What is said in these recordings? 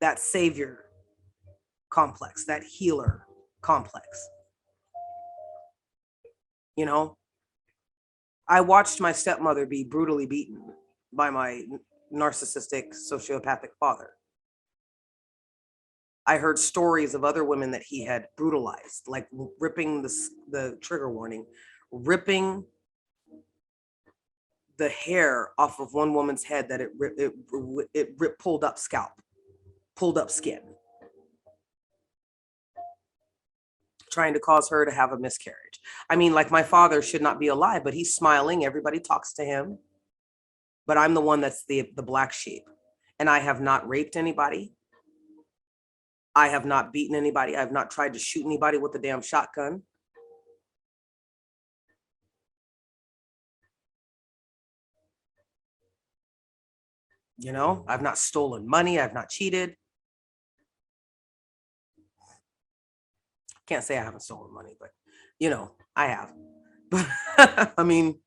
that savior complex, that healer complex. You know, I watched my stepmother be brutally beaten by my narcissistic sociopathic father. I heard stories of other women that he had brutalized, like ripping the trigger warning, ripping the hair off of one woman's head that it pulled up scalp, pulled up skin, trying to cause her to have a miscarriage. I mean, like, my father should not be alive, but he's smiling. Everybody talks to him. But I'm the one that's the black sheep. And I have not raped anybody. I have not beaten anybody. I have not tried to shoot anybody with a damn shotgun. You know, I've not stolen money. I've not cheated. Can't say I haven't stolen money, but, you know, I have. But I mean,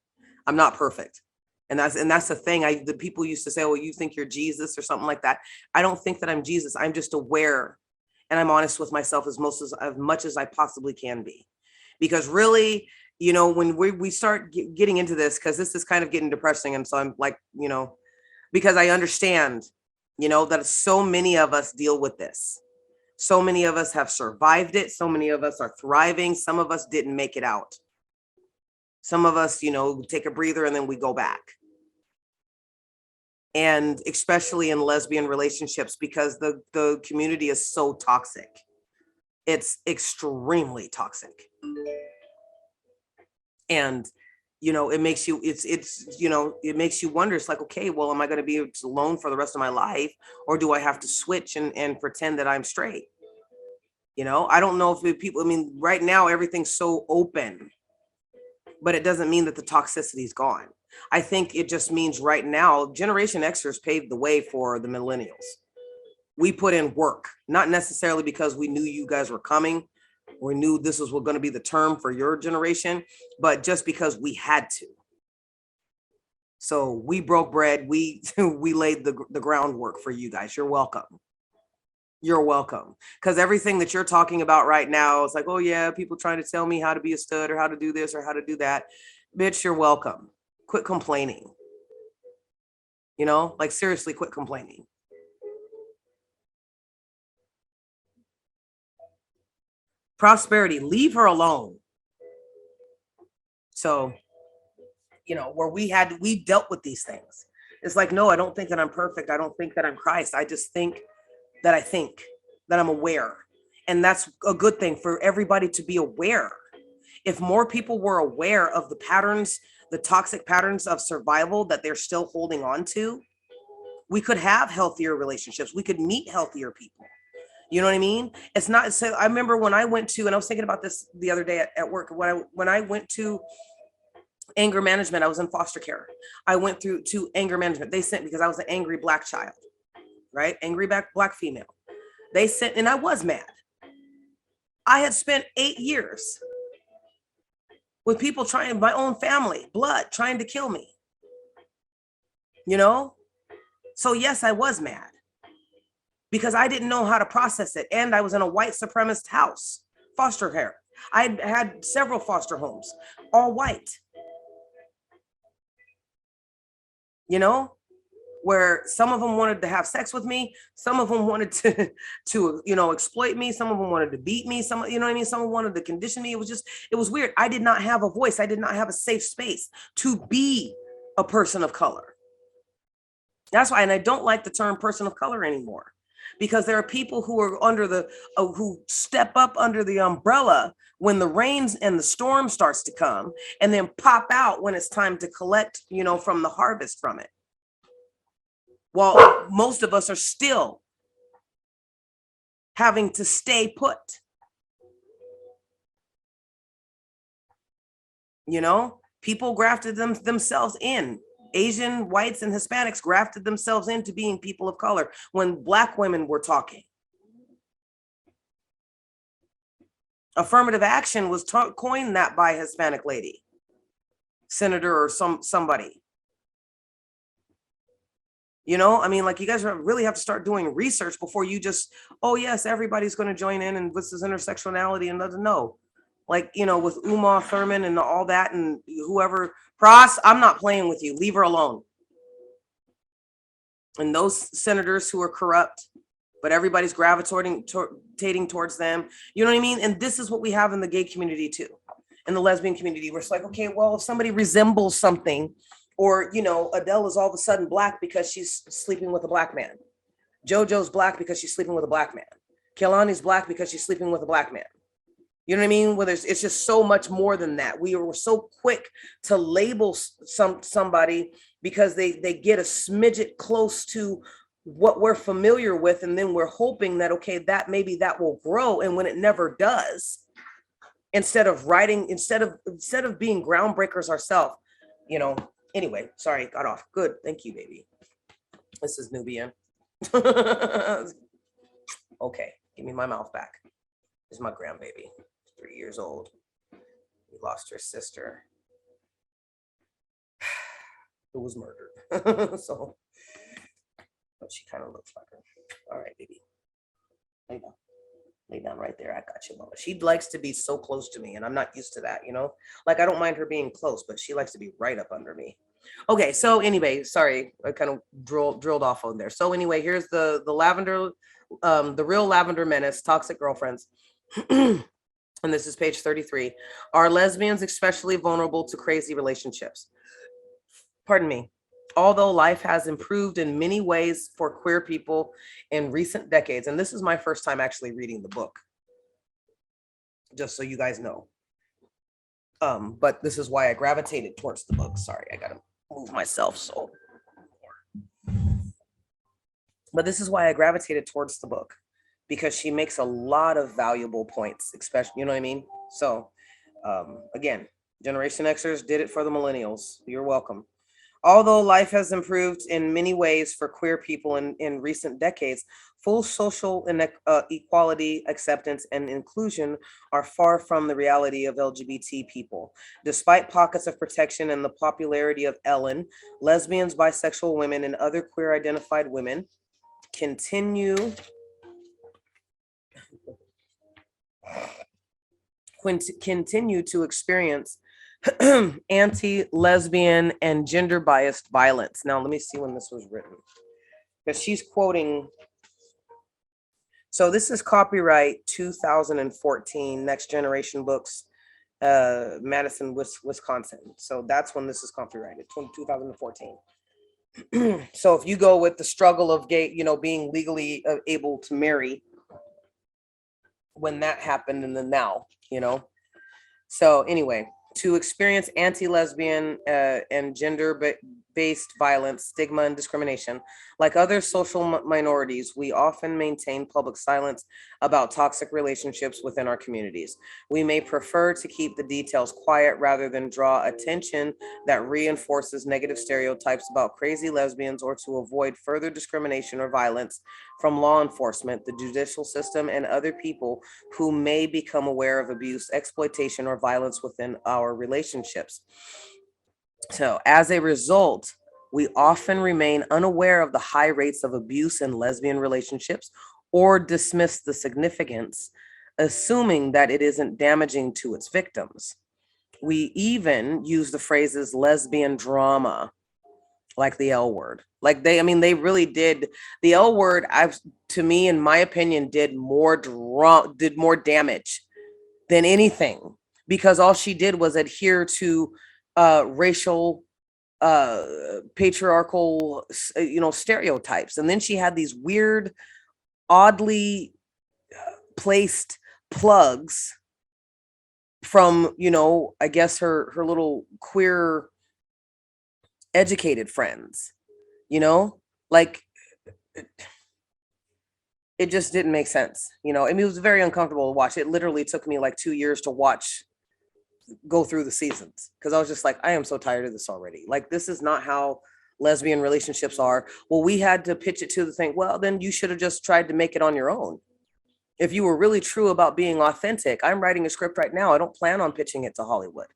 I'm not perfect. And that's the thing. The people used to say, "Oh, you think you're Jesus," or something like that. I don't think that I'm Jesus. I'm just aware, and I'm honest with myself as much as I possibly can be. Because really, you know, when we start getting into this, because this is kind of getting depressing, and so I'm like, you know, because I understand, you know, that so many of us deal with this. So many of us have survived it. So many of us are thriving. Some of us didn't make it out. Some of us, you know, take a breather and then we go back. And especially in lesbian relationships, because the community is so toxic. It's extremely toxic. And, you know, it makes you, you know, it makes you wonder. It's like, okay, well, am I going to be alone for the rest of my life? Or do I have to switch and pretend that I'm straight? You know, I don't know if people, I mean, right now, everything's so open, but it doesn't mean that the toxicity is gone. I think it just means right now, Generation Xers paved the way for the millennials. We put in work, not necessarily because we knew you guys were coming, or knew this was going to be the term for your generation, but just because we had to. So we broke bread. We laid the groundwork for you guys. You're welcome. You're welcome. Because everything that you're talking about right now is like, oh yeah, people trying to tell me how to be a stud or how to do this or how to do that. Bitch, you're welcome. Quit complaining. You know, like, seriously, quit complaining. Prosperity, leave her alone. So, you know, where we dealt with these things. It's like, no, I don't think that I'm perfect. I don't think that I'm Christ. I just think that I'm aware. And that's a good thing for everybody to be aware. If more people were aware of the patterns, the toxic patterns of survival that they're still holding on to, we could have healthier relationships. We could meet healthier people. You know what I mean? It's not so. I remember when I went to, and I was thinking about this the other day at work, when I went to anger management, I was in foster care. I went through to anger management. They sent, because I was an angry black child, right? Angry black female. They sent, and I was mad. I had spent 8 years with people trying, my own family, blood, trying to kill me. You know? So yes, I was mad because I didn't know how to process it. And I was in a white supremacist house, foster care. I had several foster homes, all white. You know, where some of them wanted to have sex with me, some of them wanted to you know, exploit me, some of them wanted to beat me, some, you know what I mean, someone wanted to condition me. It was weird. I did not have a voice. I did not have a safe space to be a person of color. That's why, and I don't like the term person of color anymore, because there are people who are under the who step up under the umbrella when the rains and the storm starts to come, and then pop out when it's time to collect, you know, from the harvest from it. While most of us are still having to stay put. You know, people grafted themselves in. Asian, whites, and Hispanics grafted themselves into being people of color when Black women were talking. Affirmative action was coined that by a Hispanic lady, senator or somebody. You know, I mean, like you guys really have to start doing research before you just, oh yes, everybody's going to join in and this is intersectionality and doesn't know. Like, you know, with Uma Thurman and all that and whoever, Pross, I'm not playing with you. Leave her alone. And those senators who are corrupt, but everybody's gravitating towards them. You know what I mean? And this is what we have in the gay community too, in the lesbian community, where it's like, okay, well, if somebody resembles something, or you know, Adele is all of a sudden black because she's sleeping with a black man. JoJo's black because she's sleeping with a black man. Kehlani's black because she's sleeping with a black man. You know what I mean? Well, it's just so much more than that. We were so quick to label somebody because they get a smidget close to what we're familiar with, and then we're hoping that okay, that maybe that will grow, and when it never does, instead of being groundbreakers ourselves, you know. Anyway, sorry, got off. Good, thank you, baby. This is Nubian. Okay, give me my mouth back. This is my grandbaby, 3 years old. We lost her sister, who was murdered. So, but she kind of looks like her. All right, baby. Lay down. Lay down right there. I got you, mama. She likes to be so close to me, and I'm not used to that, you know? Like, I don't mind her being close, but she likes to be right up under me. Okay, so anyway, sorry, I kind of drilled off on there. So anyway, here's the lavender, the real lavender menace, toxic girlfriends. And this is page 33. Are lesbians especially vulnerable to crazy relationships? Pardon me. Although life has improved in many ways for queer people in recent decades, and this is my first time actually reading the book, just so you guys know. But this is why I gravitated towards the book. Sorry, I gotta move myself so. But this is why I gravitated towards the book, because she makes a lot of valuable points, especially, you know what I mean? So again, Generation Xers did it for the millennials. You're welcome. Although life has improved in many ways for queer people in recent decades, full social equality, acceptance, and inclusion are far from the reality of LGBT people. Despite pockets of protection and the popularity of Ellen, lesbians, bisexual women, and other queer identified women continue to experience anti-lesbian and gender-biased violence. Now, let me see when this was written, because she's quoting. So this is copyright 2014, Next Generation Books, Madison, Wisconsin. So that's when this is copyrighted, 2014. So if you go with the struggle of gay, you know, being legally able to marry, when that happened, and then now, you know. So anyway, to experience anti-lesbian and gender-based violence, stigma, and discrimination. Like other social minorities, we often maintain public silence about toxic relationships within our communities. We may prefer to keep the details quiet rather than draw attention that reinforces negative stereotypes about crazy lesbians, or to avoid further discrimination or violence from law enforcement, the judicial system, and other people who may become aware of abuse, exploitation, or violence within our relationships. So, as a result, we often remain unaware of the high rates of abuse in lesbian relationships, or dismiss the significance, assuming that it isn't damaging to its victims. We even use the phrases lesbian drama, like the L word. Like they really did. The L word, to me, in my opinion, did more damage than anything, because all she did was adhere to racial, patriarchal, stereotypes. And then she had these weird, oddly placed plugs from, I guess her little queer educated friends, like it just didn't make sense. I mean, it was very uncomfortable to watch. It literally took me like 2 years to go through the seasons, because I was just like, I am so tired of this already. Like, this is not how lesbian relationships are. Well, we had to pitch it to the thing. Well, then you should have just tried to make it on your own. If you were really true about being authentic, I'm writing a script right now. I don't plan on pitching it to Hollywood,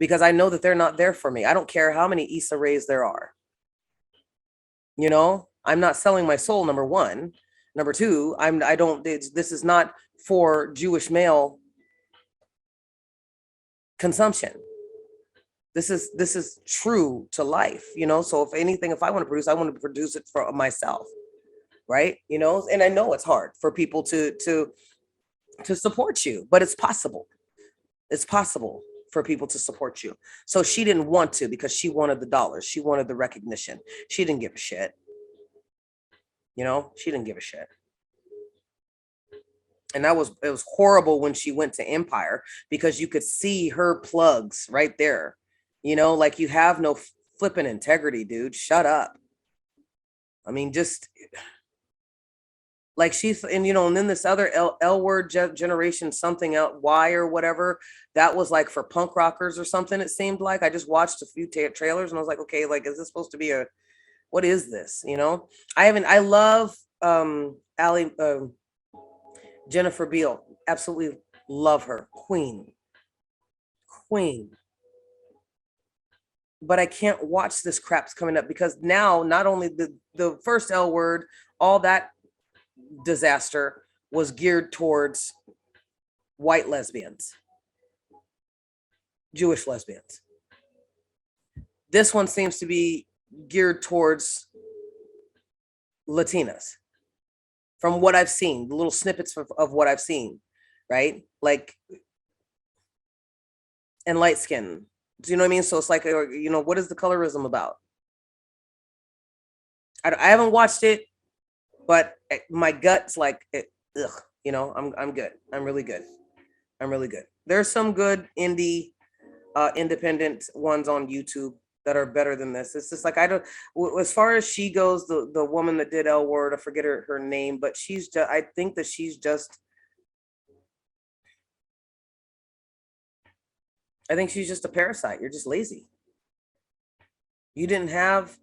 because I know that they're not there for me. I don't care how many Issa Raes there are. I'm not selling my soul, number one. Number two, I don't, this is not for Jewish male consumption. This is true to life, so if anything, if I want to produce, I want to produce it for myself, right? And I know it's hard for people to support you, but it's possible. It's possible for people to support you. So she didn't want to, because she wanted the dollars, she wanted the recognition. She didn't give a shit. She didn't give a shit. And it was horrible when she went to Empire, because you could see her plugs right there. Like, you have no flipping integrity, dude. Shut up. I mean, just like she's, and then this other L word generation something out Y or whatever, that was like for punk rockers or something. It seemed like, I just watched a few trailers and I was like, okay, like, is this supposed to be what is this? I love Ali, Jennifer Beal, absolutely love her, queen. But I can't watch this crap's coming up, because now not only the first L word, all that disaster was geared towards white lesbians, Jewish lesbians. This one seems to be geared towards Latinas, from what I've seen, the little snippets of what I've seen, right? Like, and light skin. Do you know what I mean? So it's like, what is the colorism about? I haven't watched it, but my gut's like, ugh. I'm good. I'm really good. There's some good indie, independent ones on YouTube that are better than this. It's just like, I don't. As far as she goes, the woman that did L Word, I forget her name, but she's just. I think that she's just. I think she's just a parasite. You're just lazy. You didn't have.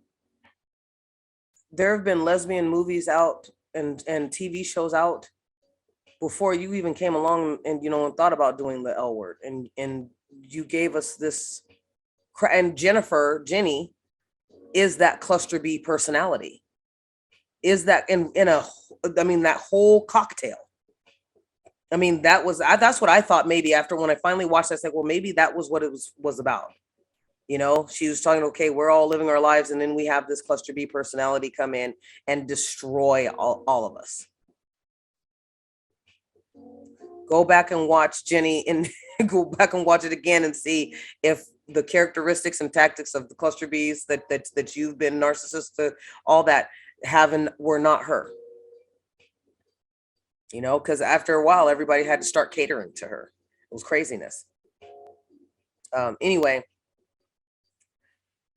There have been lesbian movies out and TV shows out before you even came along, and and thought about doing the L Word, and you gave us this. And Jenny is that cluster B personality. Is that in a, I mean, that whole cocktail. I mean, that's what I thought, maybe after, when I finally watched, I said, well, maybe that was what it was about. She was talking, okay, we're all living our lives, and then we have this cluster B personality come in and destroy all of us. Go back and watch Jenny, and go back and watch it again and see if the characteristics and tactics of the cluster Bs that you've been narcissist, all that were not her. Because after a while, everybody had to start catering to her. It was craziness. Anyway,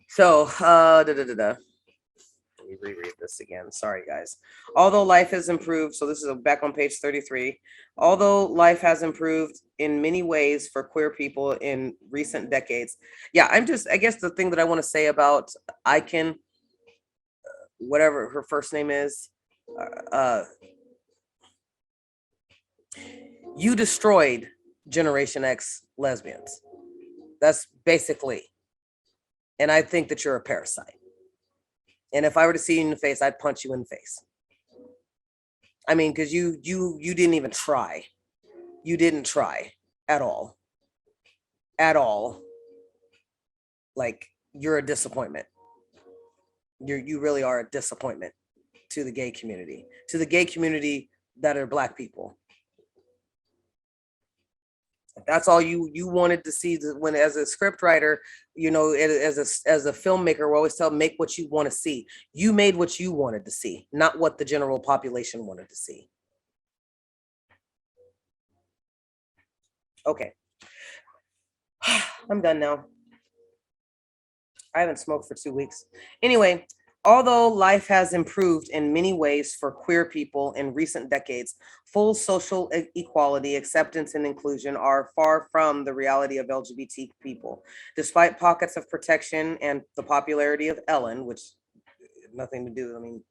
so let me reread this again. Sorry, guys. Although life has improved, so this is back on page 33. Although life has improved in many ways for queer people in recent decades. Yeah, I guess the thing that I want to say about Icon, whatever her first name is, you destroyed Generation X lesbians. That's basically, and I think that you're a parasite. And if I were to see you in the face, I'd punch you in the face. I mean, because you didn't even try. You didn't try at all. At all. Like, you're a disappointment. You really are a disappointment to the gay community. To the gay community that are Black people. That's all you wanted to see. When, as a script writer, as a filmmaker, we always tell, make what you want to see. You made what you wanted to see, not what the general population wanted to see. Okay. I'm done now. I haven't smoked for 2 weeks. Anyway, although life has improved in many ways for queer people in recent decades, full social equality, acceptance, and inclusion are far from the reality of LGBT people. Despite pockets of protection and the popularity of Ellen, which nothing to do, I mean,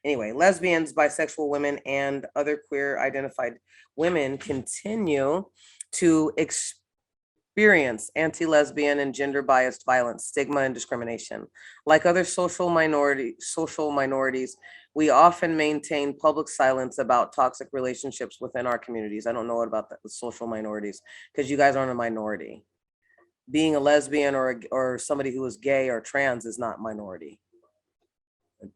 anyway, lesbians, bisexual women, and other queer identified women continue to experience anti-lesbian and gender-biased violence, stigma, and discrimination. Like other social minorities, we often maintain public silence about toxic relationships within our communities. I don't know about the social minorities because you guys aren't a minority. Being a lesbian or somebody who is gay or trans is not minority.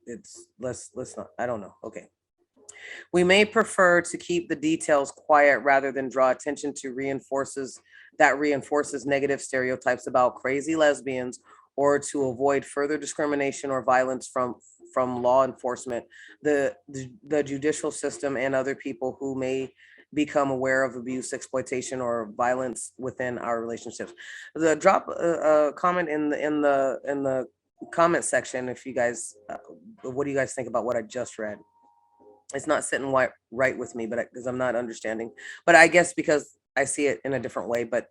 It's let's not. I don't know. Okay. We may prefer to keep the details quiet rather than draw attention to reinforces negative stereotypes about crazy lesbians, or to avoid further discrimination or violence from law enforcement, the judicial system, and other people who may become aware of abuse, exploitation, or violence within our relationships. The drop a comment in the comment section if you guys what do you guys think about what I just read? It's not sitting right with me, but because I'm not understanding. But I guess because I see it in a different way, but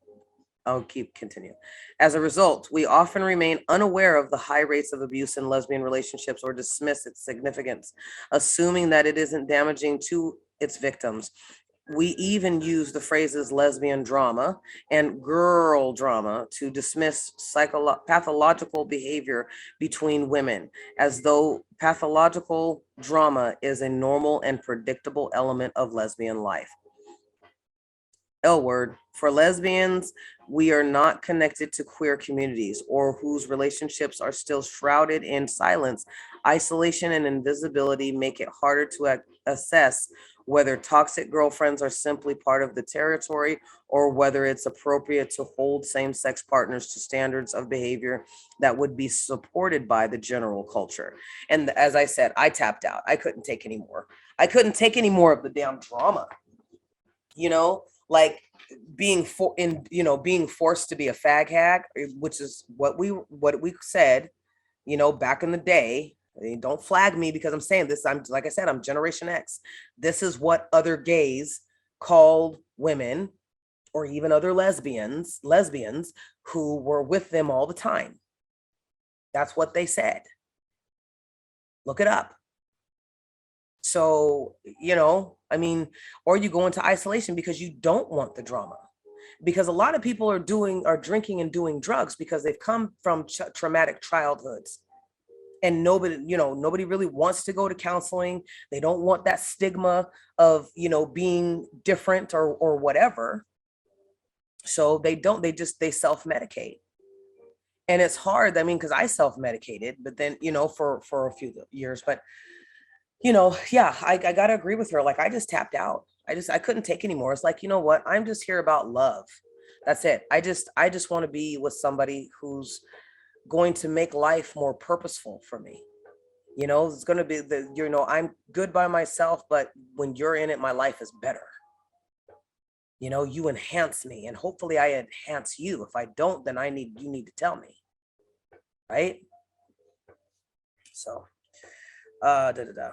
I'll continue. As a result, we often remain unaware of the high rates of abuse in lesbian relationships or dismiss its significance, assuming that it isn't damaging to its victims. We even use the phrases lesbian drama and girl drama to dismiss pathological behavior between women, as though pathological drama is a normal and predictable element of lesbian life. L word. For lesbians, we are not connected to queer communities or whose relationships are still shrouded in silence. Isolation and invisibility make it harder to assess whether toxic girlfriends are simply part of the territory or whether it's appropriate to hold same sex partners to standards of behavior that would be supported by the general culture. And as I said, I tapped out. I couldn't take any more. I couldn't take any more of the damn drama, like being forced to be a fag hag, which is what we said, back in the day. Don't flag me because I'm saying this. I'm like I said, I'm Generation X. This is what other gays called women, or even other lesbians who were with them all the time. That's what they said. Look it up. So, I mean, or you go into isolation because you don't want the drama. Because a lot of people are drinking and doing drugs because they've come from traumatic childhoods. And nobody really wants to go to counseling. They don't want that stigma of, being different or whatever. So they self-medicate. And it's hard. I mean, because I self-medicated, but then, for a few years, but yeah, I gotta agree with her. Like, I just tapped out. I couldn't take anymore. It's like, you know what? I'm just here about love. That's it. I just want to be with somebody who's going to make life more purposeful for me. It's going to be I'm good by myself, but when you're in it, my life is better. You enhance me, and hopefully I enhance you. If I don't, then you need to tell me. Right? So, da da da.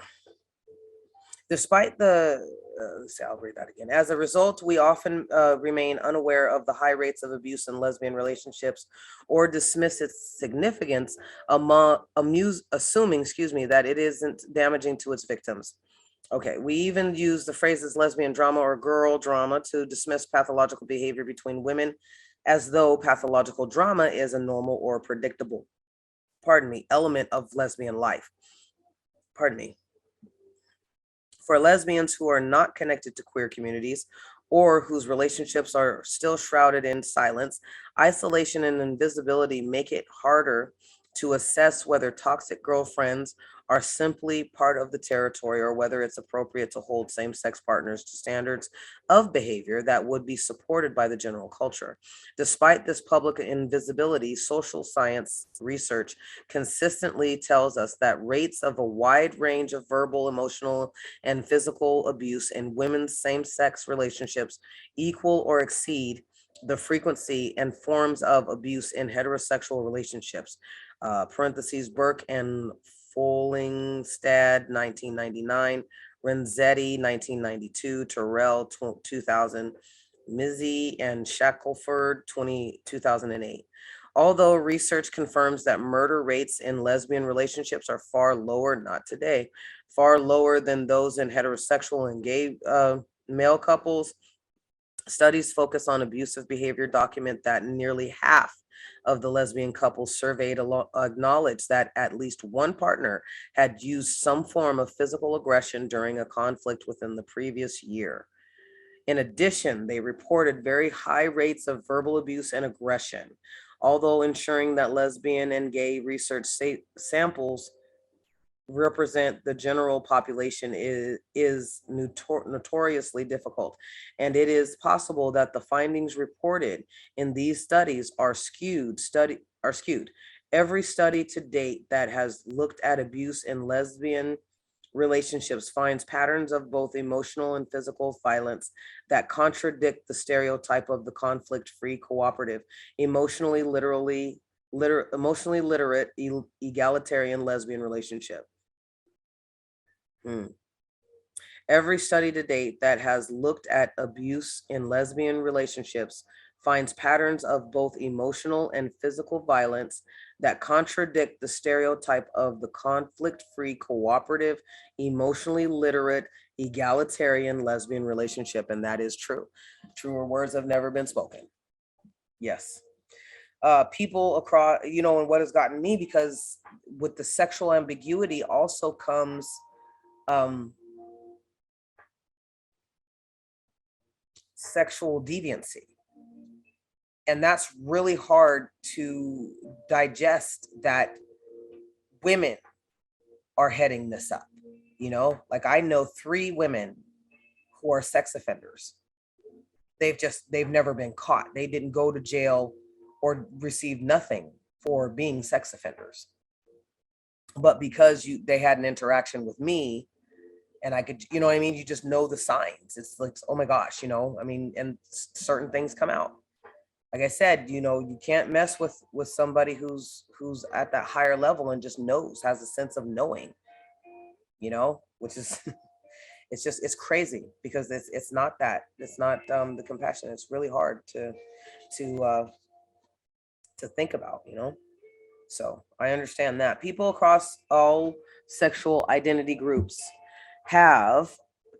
Despite I'll read that again. As a result, we often remain unaware of the high rates of abuse in lesbian relationships or dismiss its significance, assuming, that it isn't damaging to its victims. Okay, we even use the phrases lesbian drama or girl drama to dismiss pathological behavior between women, as though pathological drama is a normal or predictable, element of lesbian life. Pardon me. For lesbians who are not connected to queer communities or whose relationships are still shrouded in silence, isolation and invisibility make it harder to assess whether toxic girlfriends are simply part of the territory or whether it's appropriate to hold same-sex partners to standards of behavior that would be supported by the general culture. Despite this public invisibility, social science research consistently tells us that rates of a wide range of verbal, emotional, and physical abuse in women's same-sex relationships equal or exceed the frequency and forms of abuse in heterosexual relationships. Burke and Follingstad, 1999, Renzetti, 1992, Terrell, 2000, Mizzy and Shackelford, 2008. Although research confirms that murder rates in lesbian relationships are far lower, not today, far lower than those in heterosexual and gay male couples, Studies focus on abusive behavior document that nearly half of the lesbian couples surveyed acknowledged that at least one partner had used some form of physical aggression during a conflict within the previous year. In addition, they reported very high rates of verbal abuse and aggression, although ensuring that lesbian and gay research samples represent the general population is notoriously difficult, and it is possible that the findings reported in these studies are skewed. Every study to date that has looked at abuse in lesbian relationships finds patterns of both emotional and physical violence that contradict the stereotype of the conflict-free, cooperative, emotionally literate, egalitarian lesbian relationship. Every study to date that has looked at abuse in lesbian relationships finds patterns of both emotional and physical violence that contradict the stereotype of the conflict-free, cooperative, emotionally literate, egalitarian lesbian relationship. And that is true. Truer words have never been spoken. Yes. People across, and what has gotten me, because with the sexual ambiguity also comes sexual deviancy. And that's really hard to digest, that women are heading this up. Like, I know 3 women who are sex offenders. They've never been caught. They didn't go to jail or receive nothing for being sex offenders. But because they had an interaction with me, and I could, you know what I mean? You just know the signs. It's like, oh my gosh, and certain things come out. Like I said, you can't mess with somebody who's at that higher level and just has a sense of knowing, which is, it's crazy, because it's not the compassion. It's really hard to think about, So I understand that people across all sexual identity groups have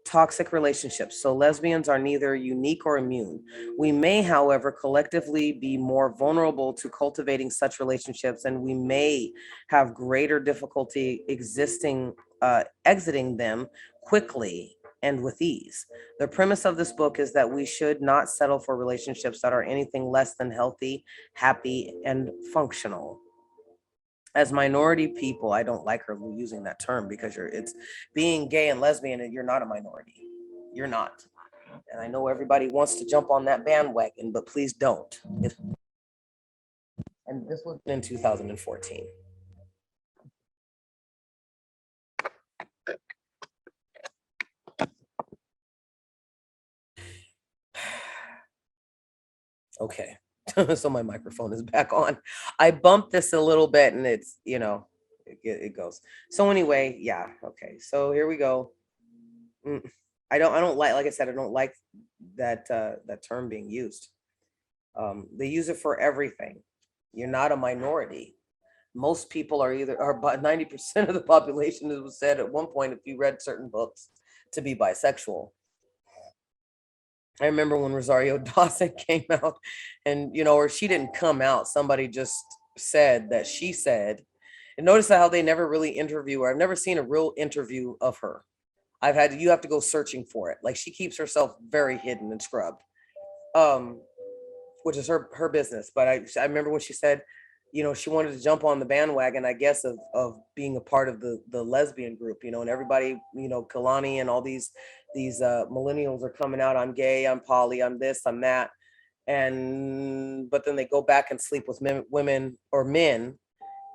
toxic relationships. So lesbians are neither unique or immune. We may, however, collectively be more vulnerable to cultivating such relationships, and we may have greater difficulty exiting them quickly and with ease. The premise of this book is that we should not settle for relationships that are anything less than healthy, happy, and functional. As minority people, I don't like her using that term, because it's being gay and lesbian, and you're not a minority. You're not. And I know everybody wants to jump on that bandwagon, but please don't. And this was in 2014. Okay. So my microphone is back on. I bumped this a little bit, and it's, it goes. So anyway, yeah. Okay. So here we go. I don't like I said, I don't like that term being used. They use it for everything. You're not a minority. Most people are about 90% of the population, as was said at one point, if you read certain books, to be bisexual. I remember when Rosario Dawson came out, and or she didn't come out, somebody just said that she said, and notice how they never really interview her. I've never seen a real interview of her. You have to go searching for it. Like, she keeps herself very hidden and scrubbed, which is her business. But I remember when she said, she wanted to jump on the bandwagon, I guess, of being a part of the lesbian group, and everybody, Kalani and all these millennials are coming out. I'm gay, I'm poly, I'm this, I'm that. But then they go back and sleep with women or men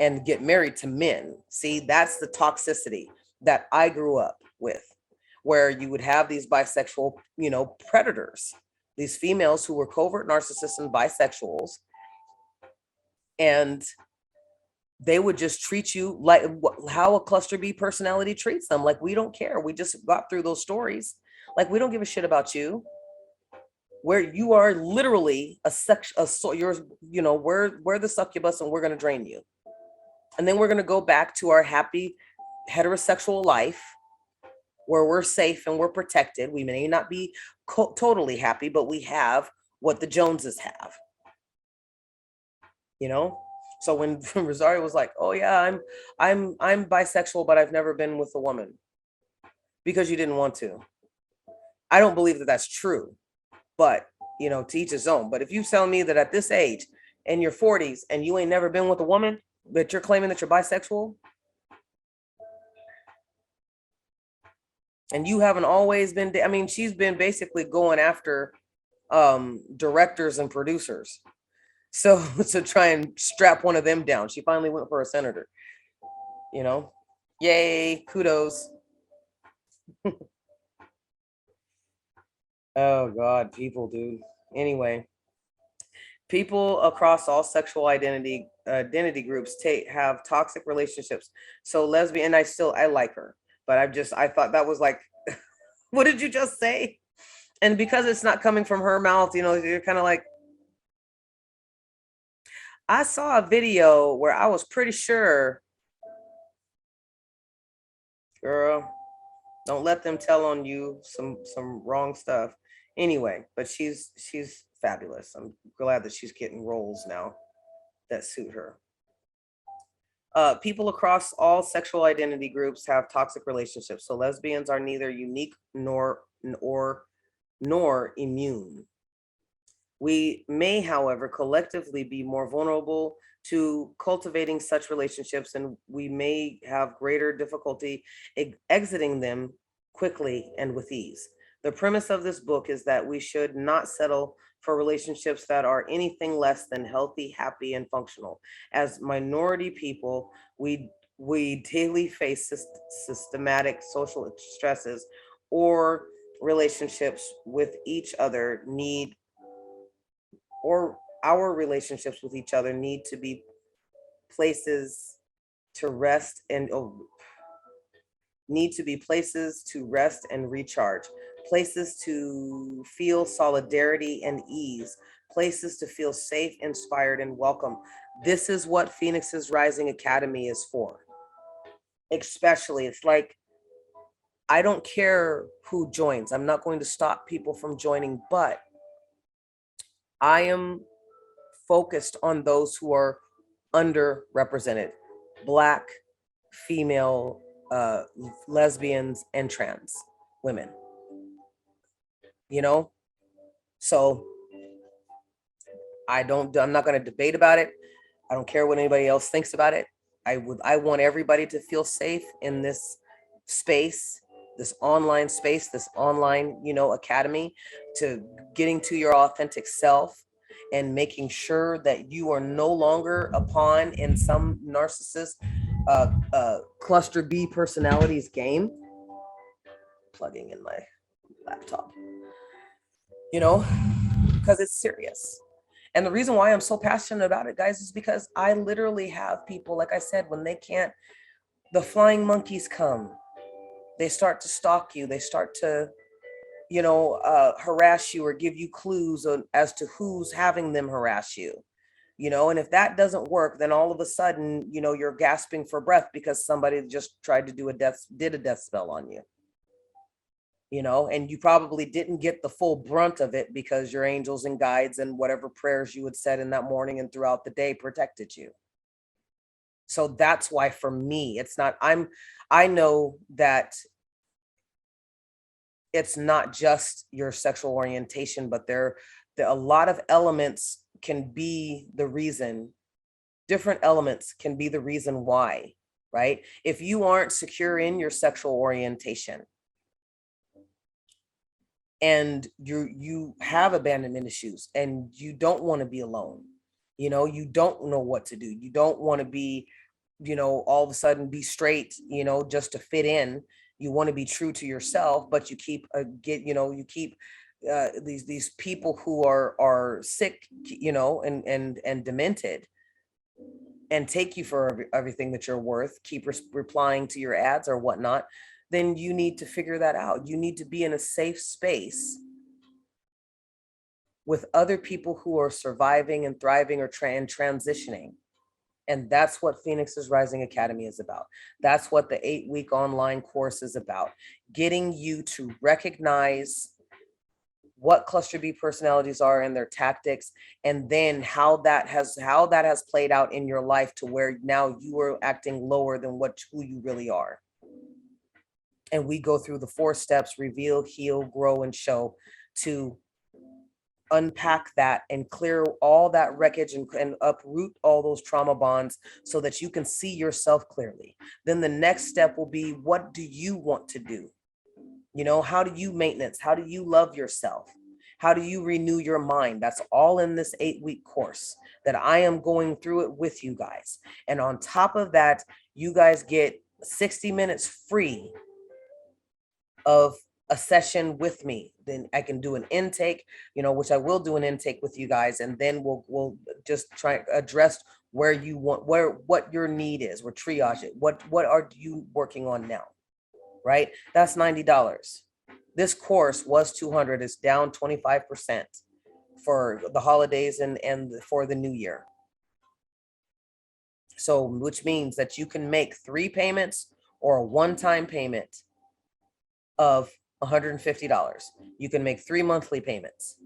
and get married to men. See, that's the toxicity that I grew up with, where you would have these bisexual, predators, these females who were covert narcissists and bisexuals, and they would just treat you like how a cluster B personality treats them. Like, we don't care. We just got through those stories. Like, we don't give a shit about you. Where you are literally we're the succubus, and we're going to drain you. And then we're going to go back to our happy heterosexual life, where we're safe and we're protected. We may not be totally happy, but we have what the Joneses have, you know? So when Rosario was like, "Oh yeah, I'm bisexual, but I've never been with a woman," because you didn't want to. I don't believe that that's true, but you know, to each his own. But if you tell me that at this age, in your 40s, and you ain't never been with a woman, but you're claiming that you're bisexual, and you haven't always been, I mean, she's been basically going after directors and producers. So to try and strap one of them down, she finally went for a senator, you know? Yay, kudos. Oh God, people, dude. Anyway, people across all sexual identity groups have toxic relationships. So lesbian, and I like her, but I thought that was like, what did you just say? And because it's not coming from her mouth, you know, you're kind of like, I saw a video where I was pretty sure, girl, don't let them tell on you some wrong stuff. Anyway, but she's fabulous. I'm glad that she's getting roles now that suit her. People across all sexual identity groups have toxic relationships. So lesbians are neither unique nor immune. We may, however, collectively be more vulnerable to cultivating such relationships, and we may have greater difficulty exiting them quickly and with ease. The premise of this book is that we should not settle for relationships that are anything less than healthy, happy, and functional. As minority people, we daily face systematic social stresses, or relationships with each other need or our relationships with each other need to be places to rest and need to be places to rest and recharge, places to feel solidarity and ease, places to feel safe, inspired, and welcome. This is what Phoenix's Rising Academy is for. Especially, it's like, I don't care who joins. I'm not going to stop people from joining, but I am focused on those who are underrepresented: Black, female, lesbians, and trans women, you know? So I'm not going to debate about it. I don't care what anybody else thinks about it. I want everybody to feel safe in this space, this online space, this online, you know, academy, to getting to your authentic self and making sure that you are no longer a pawn in some narcissist cluster B personalities game. Plugging in my laptop, you know, because it's serious. And the reason why I'm so passionate about it, guys, is because I literally have people, like I said, when they can't, the flying monkeys come, they start to stalk you, they start to, you know, harass you or give you clues as to who's having them harass you, you know. And if that doesn't work, then all of a sudden, you know, you're gasping for breath because somebody just tried to did a death spell on you, you know, and you probably didn't get the full brunt of it because your angels and guides and whatever prayers you had said in that morning and throughout the day protected you. So that's why for me, it's not, I know that it's not just your sexual orientation, but there a lot of elements can be the reason, different elements can be the reason why, right? If you aren't secure in your sexual orientation and you have abandonment issues and you don't want to be alone, you know, you don't know what to do, you don't want to be, you know, all of a sudden be straight, you know, just to fit in. You want to be true to yourself, but you keep you keep these people who are sick, you know, and demented, and take you for everything that you're worth, keep replying to your ads or whatnot. Then you need to figure that out. You need to be in a safe space with other people who are surviving and thriving or transitioning. And that's what Phoenix's Rising Academy is about. That's what the 8-week online course is about. Getting you to recognize what cluster B personalities are and their tactics, and then how that has played out in your life to where now you are acting lower than who you really are. And we go through the 4 steps: reveal, heal, grow, and show, to unpack that and clear all that wreckage and uproot all those trauma bonds so that you can see yourself clearly. Then the next step will be, what do you want to do? You know, how do you maintenance? How do you love yourself? How do you renew your mind? That's all in this 8-week course that I am going through it with you guys. And on top of that, you guys get 60 minutes free of a session with me. Then I can do an intake, which I will do an intake with you guys, and then we'll just try to address where you want, what your need is. We'll triage it. What are you working on now? Right? That's $90. This course was $200. It's down 25% for the holidays and for the new year. So, which means that you can make 3 payments or a one-time payment of $150. You can make 3 monthly payments.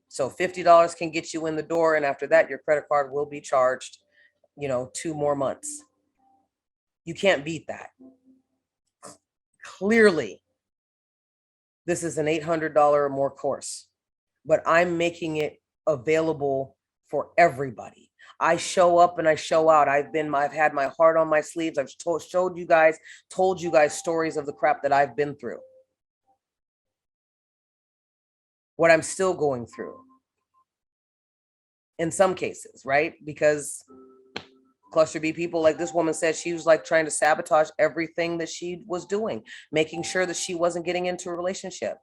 So $50 can get you in the door, and after that, your credit card will be charged, 2 more months. You can't beat that. Clearly, this is an $800 or more course, but I'm making it available for everybody. I show up and I show out. I've had my heart on my sleeves. I've told you guys stories of the crap that I've been through, what I'm still going through in some cases, right? Because cluster B people, like this woman said, she was like trying to sabotage everything that she was doing, making sure that she wasn't getting into a relationship.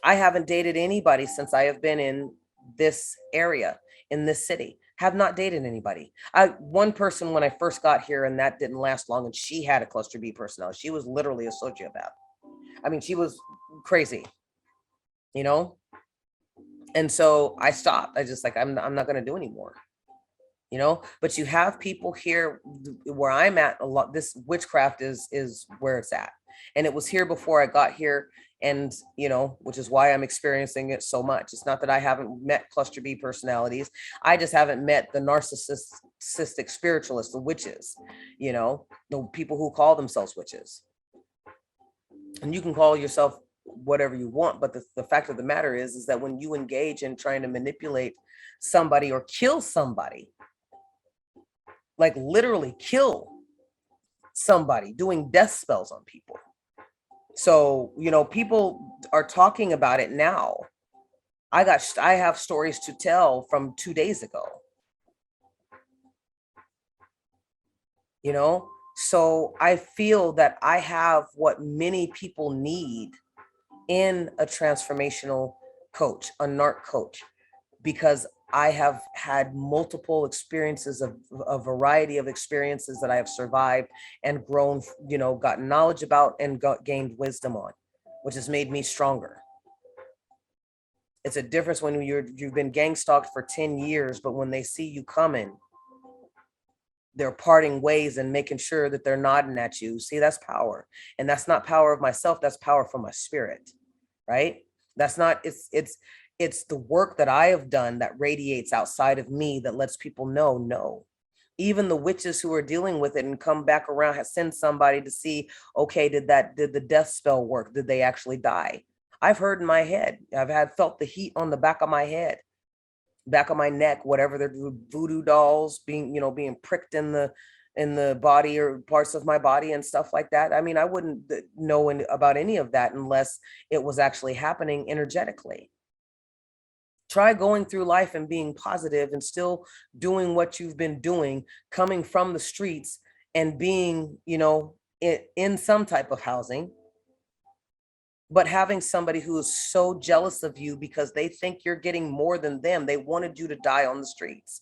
I haven't dated anybody since I have been in this area, in this city. Have not dated anybody. One person when I first got here, and that didn't last long, and she had a cluster B personality. She was literally a sociopath. I mean, she was crazy, And so I stopped. I just I'm not going to do anymore. But you have people here where I'm at a lot. This witchcraft is where it's at. And it was here before I got here. And, which is why I'm experiencing it so much. It's not that I haven't met cluster B personalities. I just haven't met the narcissistic spiritualists, the witches, the people who call themselves witches. And you can call yourself whatever you want. But the fact of the matter is that when you engage in trying to manipulate somebody or kill somebody, like literally kill somebody, doing death spells on people. So, people are talking about it now. I have stories to tell from 2 days ago. So I feel that I have what many people need in a transformational coach, a NARC coach, because I have had multiple experiences of a variety of experiences that I have survived and grown, gotten knowledge about and gained wisdom on, which has made me stronger. It's a difference when you've been gang stalked for 10 years, but when they see you coming, they're parting ways and making sure that they're nodding at you. See, that's power. And that's not power of myself. That's power from my spirit, right? That's not, it's the work that I have done that radiates outside of me that lets people know, no. Even the witches who are dealing with it and come back around, send somebody to see, okay, did the death spell work? Did they actually die? I've heard in my head, felt the heat on the back of my head, back of my neck, whatever, the voodoo dolls being pricked in the body or parts of my body and stuff like that. I mean, I wouldn't know about any of that unless it was actually happening energetically. Try going through life and being positive and still doing what you've been doing, coming from the streets and being, in some type of housing, but having somebody who is so jealous of you because they think you're getting more than them. They wanted you to die on the streets.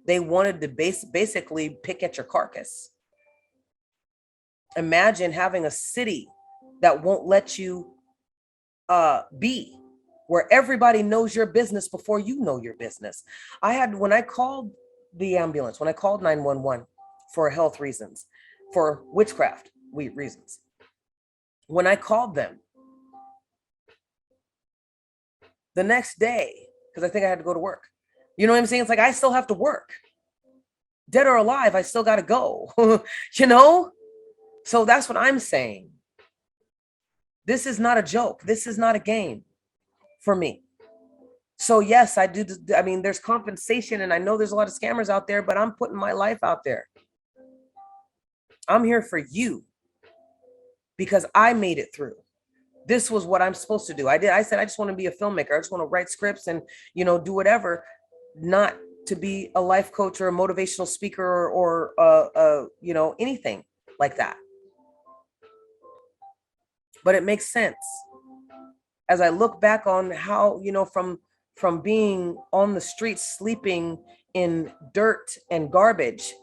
They wanted to basically pick at your carcass. Imagine having a city that won't let you be, where everybody knows your business before you know your business. When I called the ambulance, when I called 911, for health reasons, for witchcraft reasons. When I called them the next day, because I think I had to go to work, you know what I'm saying? It's like, I still have to work. Dead or alive, I still got to go, you know? So that's what I'm saying. This is not a joke. This is not a game for me. So yes, I do. I mean, there's compensation, and I know there's a lot of scammers out there, but I'm putting my life out there. I'm here for you because I made it through. This was what I'm supposed to do. I said, I just want to be a filmmaker. I just want to write scripts and, do whatever, not to be a life coach or a motivational speaker or anything like that. But it makes sense as I look back on how, from being on the streets, sleeping in dirt and garbage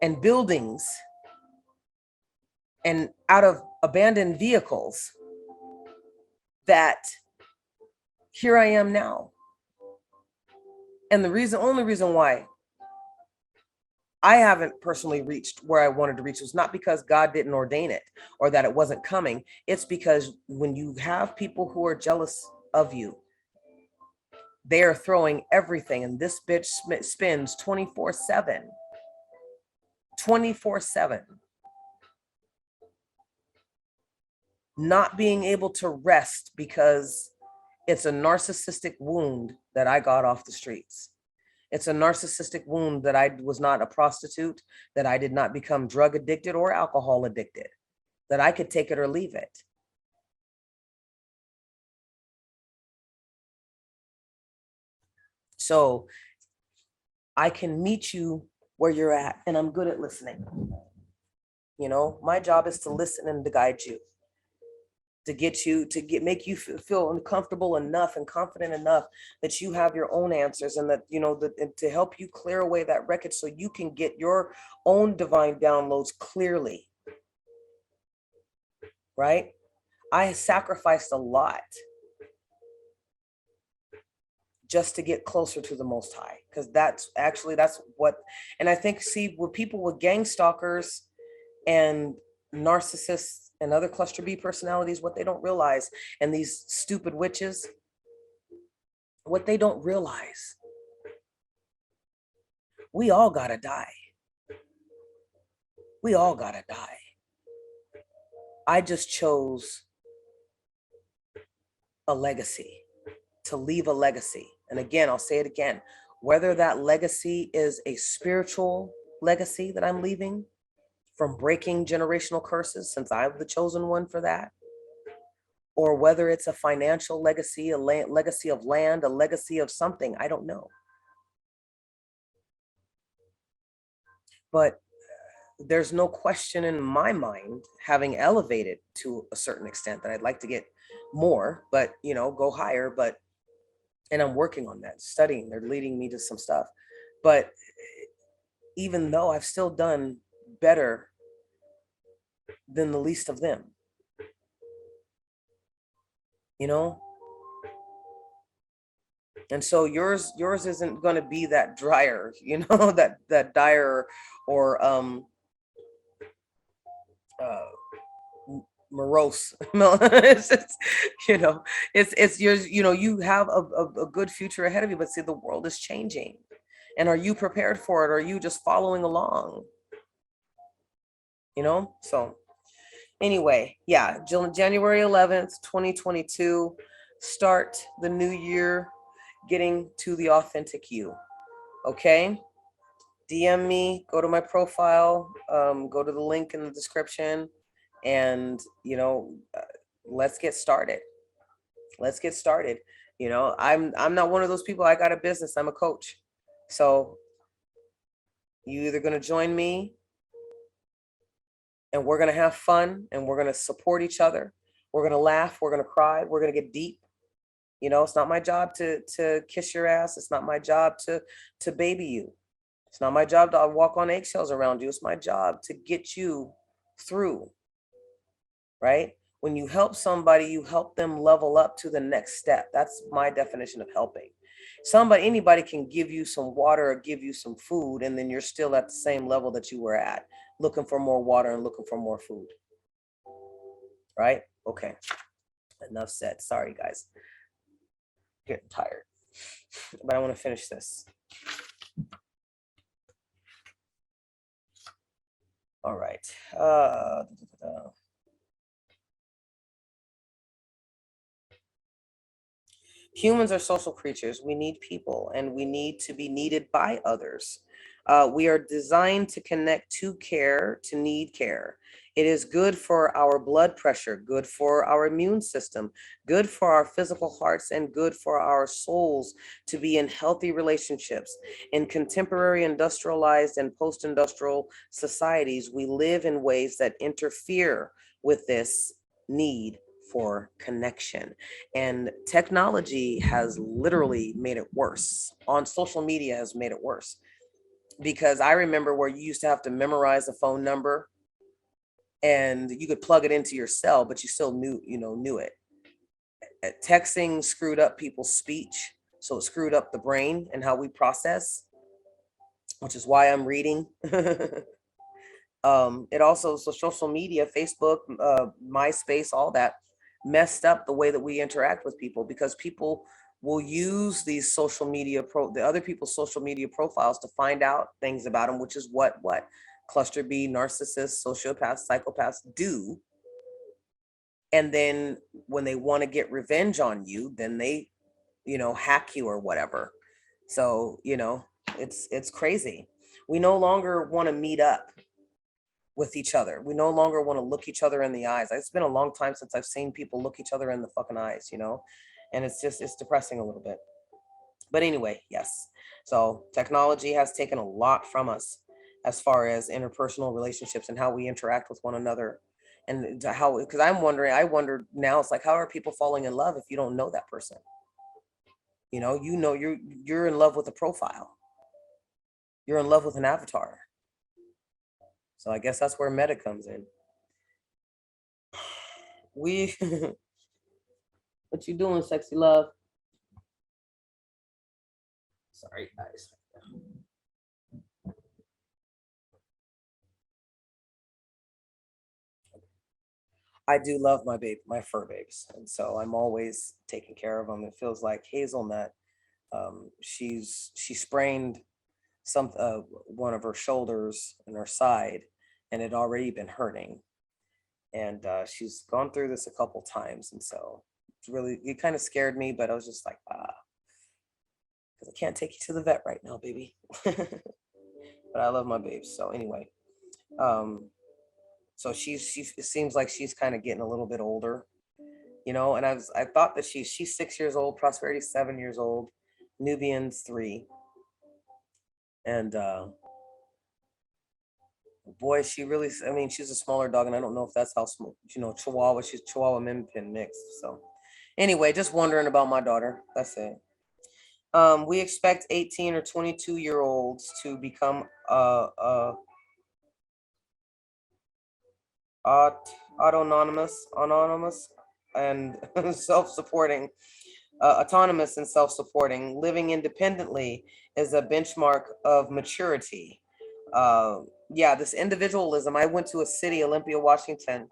and buildings and out of abandoned vehicles, that here I am now. And the only reason why I haven't personally reached where I wanted to reach was not because God didn't ordain it or that it wasn't coming. It's because when you have people who are jealous of you, they are throwing everything, and this bitch spins 24/7. 24/7. Not being able to rest because it's a narcissistic wound that I got off the streets. It's a narcissistic wound that I was not a prostitute, that I did not become drug addicted or alcohol addicted, that I could take it or leave it. So I can meet you where you're at, and I'm good at listening. My job is to listen and to guide you, to make you feel uncomfortable enough and confident enough that you have your own answers, and that, and to help you clear away that wreckage so you can get your own divine downloads clearly. Right? I sacrificed a lot just to get closer to the Most High, because that's what, and I think, see, with people with gang stalkers and narcissists and other cluster B personalities, what they don't realize, and these stupid witches, what they don't realize, we all gotta die. We all gotta die. I just chose a legacy, to leave a legacy. And again, I'll say it again, whether that legacy is a spiritual legacy that I'm leaving from breaking generational curses, since I'm the chosen one for that, or whether it's a financial legacy, legacy of land, a legacy of something, I don't know. But there's no question in my mind, having elevated to a certain extent, that I'd like to get more, but, go higher. And I'm working on that, studying, they're leading me to some stuff. But even though I've still done better than the least of them, and so yours isn't going to be that drier, that dire or morose. It's just, it's yours. You have a good future ahead of you, but see, the world is changing, and are you prepared for it, or are you just following along? So anyway, yeah, January 11th, 2022, start the new year getting to the authentic you. Okay, DM me, go to my profile, go to the link in the description, and let's get started. I'm not one of those people. I got a business. I'm a coach. So you either going to join me and we're going to have fun and we're going to support each other. We're going to laugh. We're going to cry. We're going to get deep. It's not my job to kiss your ass. It's not my job to baby you. It's not my job to walk on eggshells around you. It's my job to get you through. Right? When you help somebody, you help them level up to the next step. That's my definition of helping. Anybody can give you some water or give you some food, and then you're still at the same level that you were at, looking for more water and looking for more food. Right? Okay. Enough said. Sorry, guys. Getting tired. But I want to finish this. All right. Humans are social creatures. We need people and we need to be needed by others. We are designed to connect to care, to need care. It is good for our blood pressure, good for our immune system, good for our physical hearts, and good for our souls to be in healthy relationships. In contemporary industrialized and post industrial societies, we live in ways that interfere with this need for connection. And technology has literally made it worse. On social media has made it worse. Because I remember where you used to have to memorize a phone number and you could plug it into your cell, but you still knew it. Texting screwed up people's speech. So it screwed up the brain and how we process, which is why I'm reading. It also, so social media, Facebook, MySpace, all that messed up the way that we interact with people, because people will use these the other people's social media profiles to find out things about them, which is what cluster B, narcissists, sociopaths, psychopaths do. And then when they want to get revenge on you, then they, hack you or whatever. So, it's crazy. We no longer want to meet up with each other. We no longer want to look each other in the eyes. It's been a long time since I've seen people look each other in the fucking eyes, and it's depressing a little bit. But anyway, yes. So technology has taken a lot from us as far as interpersonal relationships and how we interact with one another. And how, because I wonder now, it's like, how are people falling in love if you don't know that person? You're in love with a profile. You're in love with an avatar. So I guess that's where meta comes in. We What you doing, sexy love? Sorry, guys. I do love my fur babes, and so I'm always taking care of them. It feels like Hazelnut. She sprained one of her shoulders and her side, and it already been hurting. And she's gone through this a couple times, and so it kind of scared me. But I was just like, because I can't take you to the vet right now, baby. But I love my babes. So anyway, so it seems like she's kind of getting a little bit older, and I thought that she's 6 years old, Prosperity 7 years old, Nubian's 3. And boy, I mean, she's a smaller dog, and I don't know if that's how small, she's Chihuahua Min Pin mixed. So anyway, just wondering about my daughter. That's it. We expect 18 or 22-year-olds to become autonomous and self-supporting. Autonomous and self-supporting. Living independently is a benchmark of maturity. Yeah, this individualism. I went to a city, Olympia, Washington,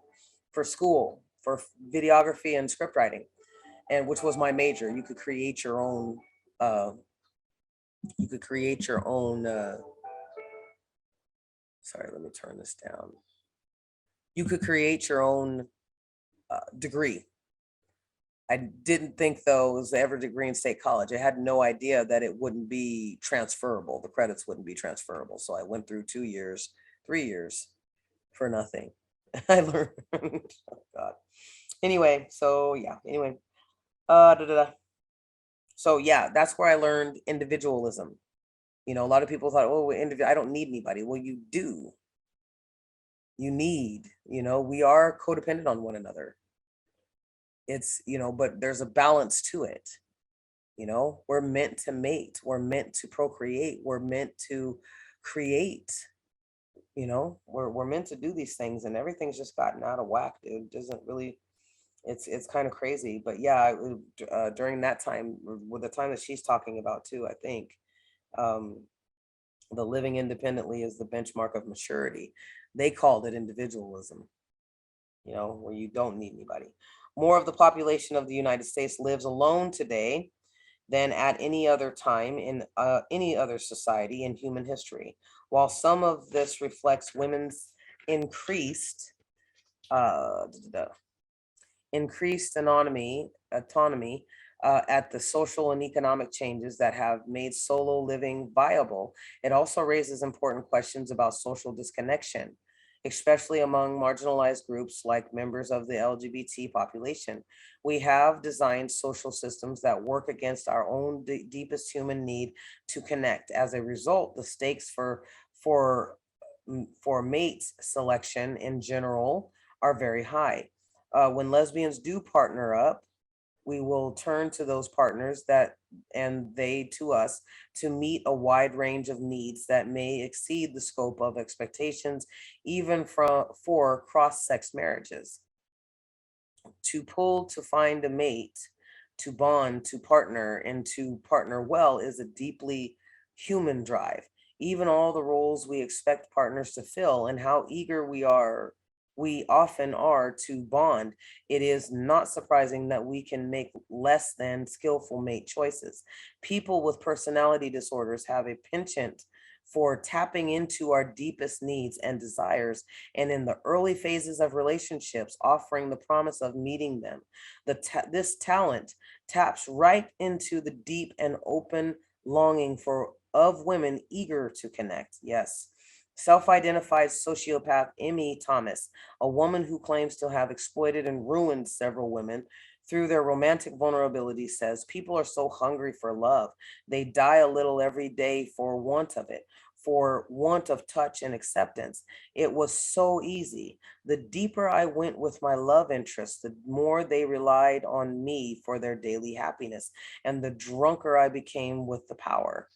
for school for videography and script writing, and which was my major. You could create your own. You could create your own. Sorry, let me turn this down. You could create your own degree. I didn't think, though, it was ever a degree in state college. I had no idea that it wouldn't be transferable. The credits wouldn't be transferable. So I went through 2 years, 3 years for nothing. I learned. Oh God. Anyway, so yeah. Anyway, so yeah, that's where I learned individualism. A lot of people thought, oh, I don't need anybody. Well, you do. You need. We are codependent on one another. It's but there's a balance to it. We're meant to mate, we're meant to procreate, we're meant to create. We're meant to do these things, and everything's just gotten out of whack, dude. It doesn't really, It's kind of crazy, but yeah, during that time, with the time that she's talking about too, I think um, the living independently is the benchmark of maturity. They called it individualism, where you don't need anybody. More of the population of the United States lives alone today than at any other time in any other society in human history. While some of this reflects women's increased uh, increased autonomy at the social and economic changes that have made solo living viable, it also raises important questions about social disconnection, especially among marginalized groups like members of the LGBT population. We have designed social systems that work against our own deepest human need to connect. As a result, the stakes for for mate selection in general are very high. When lesbians do partner up, we will turn to those partners that and they to us to meet a wide range of needs that may exceed the scope of expectations, even for cross-sex marriages. To pull to find a mate, to bond, to partner, and to partner well is a deeply human drive. Even all the roles we expect partners to fill and how eager we often are to bond, it is not surprising that we can make less than skillful mate choices. People with personality disorders have a penchant for tapping into our deepest needs and desires, and in the early phases of relationships, offering the promise of meeting them. This talent taps right into the deep and open longing for of women eager to connect. Yes. Self-identified sociopath Emmy Thomas, a woman who claims to have exploited and ruined several women through their romantic vulnerability, says people are so hungry for love. They die a little every day for want of it, for want of touch and acceptance. It was so easy. The deeper I went with my love interests, the more they relied on me for their daily happiness, and the drunker I became with the power.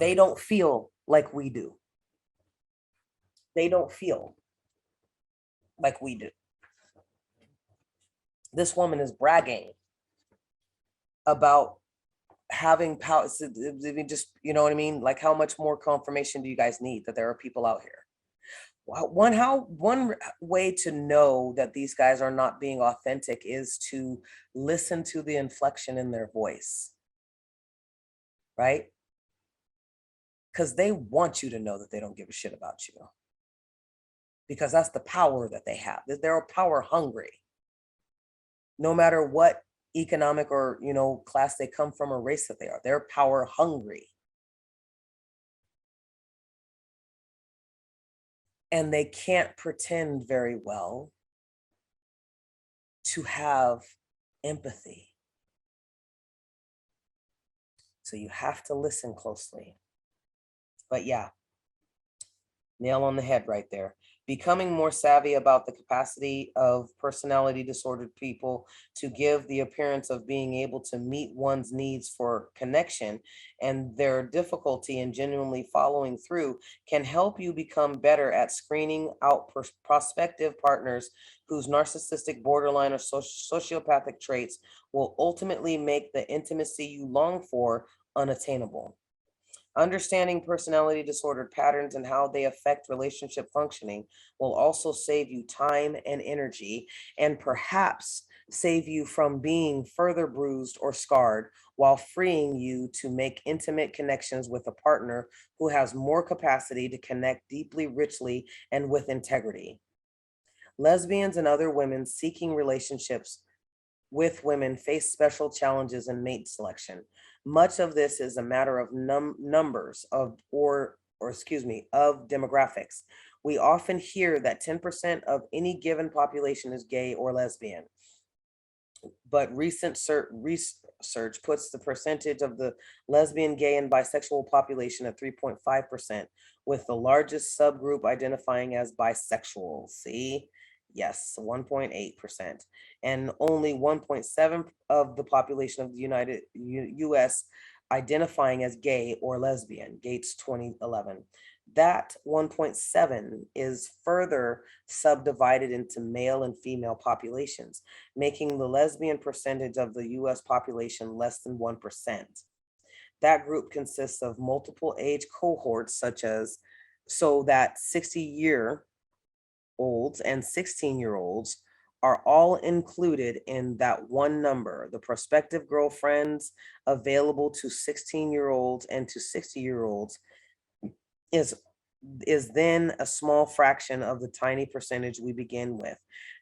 They don't feel like we do. They don't feel like we do. This woman is bragging about having power. Just, you know what I mean? Like, how much more confirmation do you guys need that there are people out here? One way to know that these guys are not being authentic is to listen to the inflection in their voice, right? Because they want you to know that they don't give a shit about you, because that's the power that they have. They're power hungry, no matter what economic or class they come from or race that they are. They're power hungry, and they can't pretend very well to have empathy. So you have to listen closely. But yeah, nail on the head right there. Becoming more savvy about the capacity of personality disordered people to give the appearance of being able to meet one's needs for connection and their difficulty in genuinely following through can help you become better at screening out prospective partners whose narcissistic, borderline, or sociopathic traits will ultimately make the intimacy you long for unattainable. Understanding personality disordered patterns and how they affect relationship functioning will also save you time and energy, and perhaps save you from being further bruised or scarred, while freeing you to make intimate connections with a partner who has more capacity to connect deeply, richly, and with integrity. Lesbians and other women seeking relationships with women face special challenges in mate selection. Much of this is a matter of numbers or excuse me, of demographics. We often hear that 10% of any given population is gay or lesbian, but recent research puts the percentage of the lesbian, gay, and bisexual population at 3.5%, with the largest subgroup identifying as bisexual. See? Yes, 1.8%. And only 1.7 of the population of the US identifying as gay or lesbian, Gates 2011. That 1.7 is further subdivided into male and female populations, making the lesbian percentage of the US population less than 1%. That group consists of multiple age cohorts, such as so that 60-year-olds and 16-year-olds are all included in that one number. The prospective girlfriends available to 16-year-olds and to 60-year-olds is then a small fraction of the tiny percentage we begin with.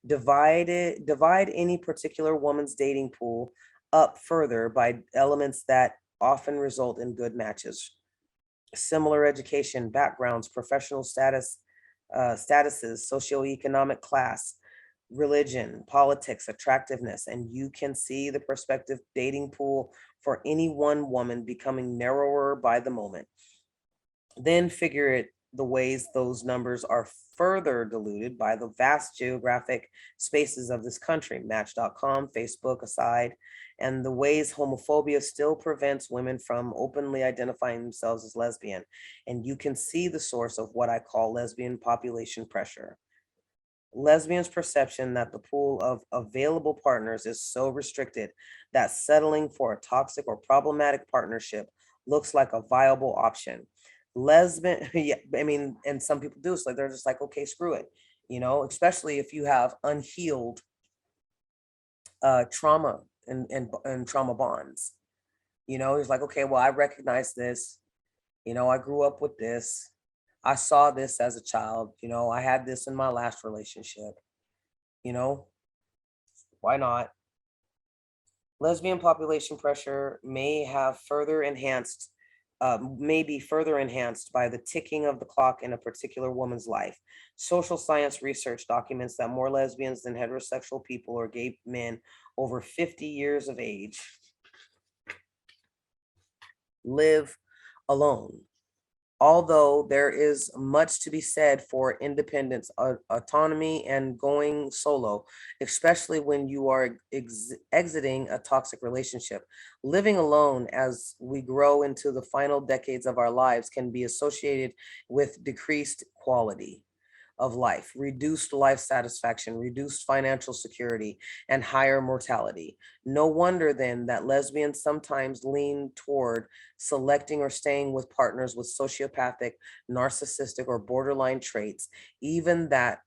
Divide any particular woman's dating pool up further by elements that often result in good matches. Similar education, backgrounds, professional statuses, socioeconomic class, religion, politics, attractiveness, and you can see the prospective dating pool for any one woman becoming narrower by the moment. Then figure it the ways those numbers are further diluted by the vast geographic spaces of this country, Match.com, Facebook aside, and the ways homophobia still prevents women from openly identifying themselves as lesbian. And you can see the source of what I call lesbian population pressure. Lesbians' perception that the pool of available partners is so restricted that settling for a toxic or problematic partnership looks like a viable option. Lesbian, yeah, I mean, and some people do. So they're just like, okay, screw it, especially if you have unhealed trauma and trauma bonds. It's like, okay, well, I recognize this. I grew up with this. I saw this as a child. I had this in my last relationship. Why not? Lesbian population pressure may be further enhanced by the ticking of the clock in a particular woman's life. Social science research documents that more lesbians than heterosexual people or gay men over 50 years of age live alone. Although there is much to be said for independence, autonomy, and going solo, especially when you are exiting a toxic relationship. Living alone as we grow into the final decades of our lives can be associated with decreased quality of life, reduced life satisfaction, reduced financial security, and higher mortality. No wonder then that lesbians sometimes lean toward selecting or staying with partners with sociopathic, narcissistic, or borderline traits, given that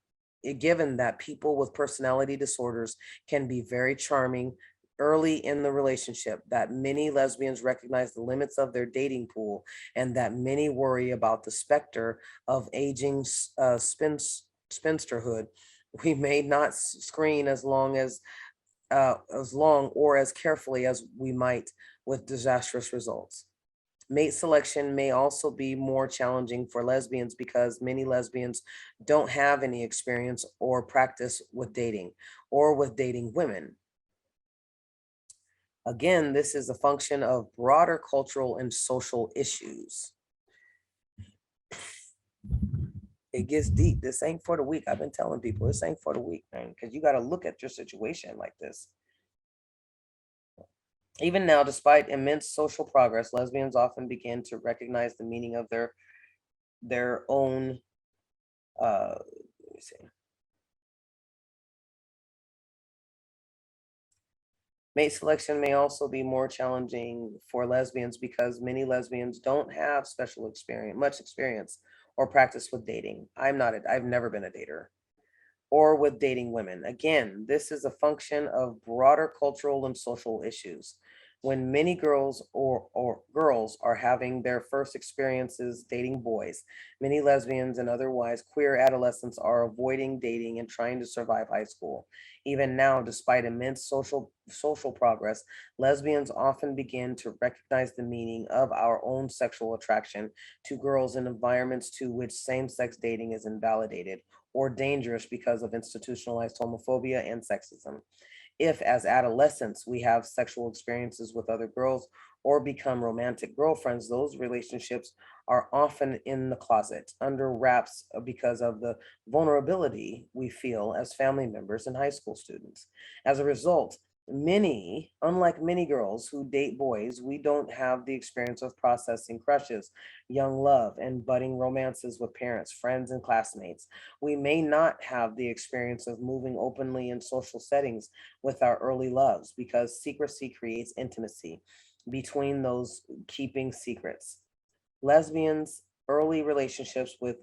people with personality disorders can be very charming early in the relationship, that many lesbians recognize the limits of their dating pool, and that many worry about the specter of aging spinsterhood. We may not screen as long or as carefully as we might, with disastrous results. Mate selection may also be more challenging for lesbians because many lesbians don't have any experience or practice with dating or with dating women. Again, this is a function of broader cultural and social issues. It gets deep. This ain't for the weak. I've been telling people this ain't for the weak, man, because you got to look at your situation like this. Even now, despite immense social progress, lesbians often begin to recognize the meaning of their own. Let me see. Mate selection may also be more challenging for lesbians because many lesbians don't have much experience or practice with dating. I've never been a dater or with dating women. Again, this is a function of broader cultural and social issues. When many girls or girls are having their first experiences dating boys, many lesbians and otherwise queer adolescents are avoiding dating and trying to survive high school. Even now, despite immense social progress, lesbians often begin to recognize the meaning of our own sexual attraction to girls in environments to which same-sex dating is invalidated or dangerous because of institutionalized homophobia and sexism. If, as adolescents, we have sexual experiences with other girls or become romantic girlfriends, those relationships are often in the closet, under wraps because of the vulnerability we feel as family members and high school students. As a result, Unlike many girls who date boys, we don't have the experience of processing crushes, young love, and budding romances with parents, friends, and classmates. We may not have the experience of moving openly in social settings with our early loves because secrecy creates intimacy between those keeping secrets. Lesbians' early relationships with